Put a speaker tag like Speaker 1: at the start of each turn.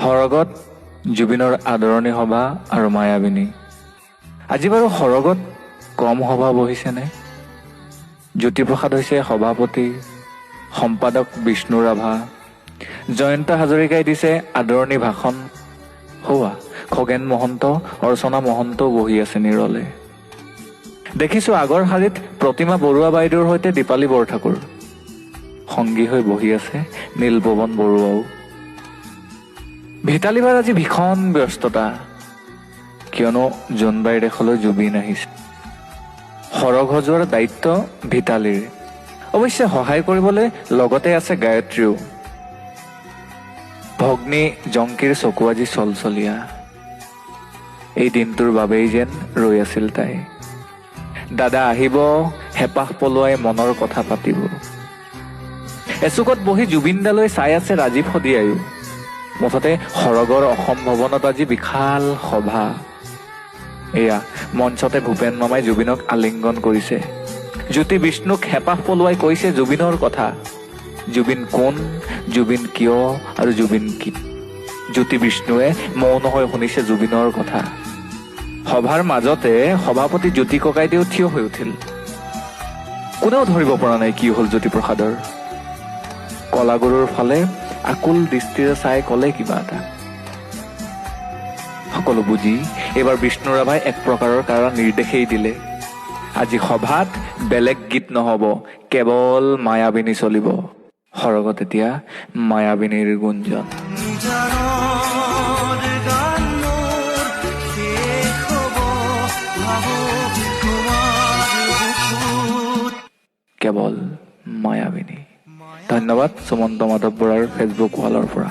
Speaker 1: সৰগত জুবিনৰ আদৰণি সভা আৰু মায়াবিনী। আজি বাৰু সৰগত কম সভা বহিছেনে? জ্যোতিপ্ৰসাদ হৈছে সভাপতি, সম্পাদক বিষ্ণু ৰাভা, জয়ন্ত হাজৰিকাই দিছে আদৰণি ভাষণ। হোৱা খগেন মহন্ত, অৰ্চনা মহন্তও বহি আছে নিৰলে। দেখিছো আগৰ শাৰীত প্ৰতিমা বৰুৱা বাইদেউৰ সৈতে দীপালী বৰঠাকুৰ, সংগী হৈ বহি আছে নীলপৱন বৰুৱাও। ভিতালীবাৰ আজি ভীষণ ব্যস্ততা, কিয়নো জোনবাইৰ দেশলৈ জুবিন আহিছে। সৰগ সজোৱাৰ দায়িত্ব ভিতালীৰ। অৱশ্যে সহায় কৰিবলৈ লগতে আছে গায়ত্ৰীও। ভগ্নী জংকীৰ চকু আজি চলচলীয়া। এই দিনটোৰ বাবেই যেন ৰৈ আছিল তাই। দাদা আহিব, হেঁপাহ পলোৱাই মনৰ কথা পাতিব। এচুকত বহি জুবিনদালৈ চাই আছে ৰাজীৱ শদিয়ায়ো। মুঠতে সৰগৰ অসম ভৱনত আজি বিশাল সভা। এয়া মঞ্চতে ভূপেন মামাই জুবিনক আলিংগন কৰিছে। জ্যোতি বিষ্ণুক হেঁপাহ পলোৱাই কৈছে জুবিনৰ কথা। জুবিন কোন, জুবিন কিয় আৰু জুবিন কি। জ্যোতি বিষ্ণুৱে মৌন হৈ শুনিছে জুবিনৰ কথা। সভাৰ মাজতে সভাপতি জ্যোতি ককাইদেউ থিয় হৈ উঠিল। কোনেও ধৰিব পৰা নাই কি হল জ্যোতিপ্ৰসাদৰ। কলাগুৰুৰ ফালে আকুল দৃষ্টিৰে চাই কলে কিবা এটা। সকলো বুজি এইবাৰ বিষ্ণু ৰাভাই এক প্ৰকাৰৰ কাৰা নিৰ্দেশেই দিলে। আজি সভাত বেলেগ গীত নহব, কেৱল মায়াবিনী চলিব। সৰগত এতিয়া মায়াবিনীৰ গুঞ্জন। কেৱল মায়াবিনী। ধন্যবাদ সুমন্ত মাধৱ বৰাৰ ফেচবুক ৱালৰ পৰা।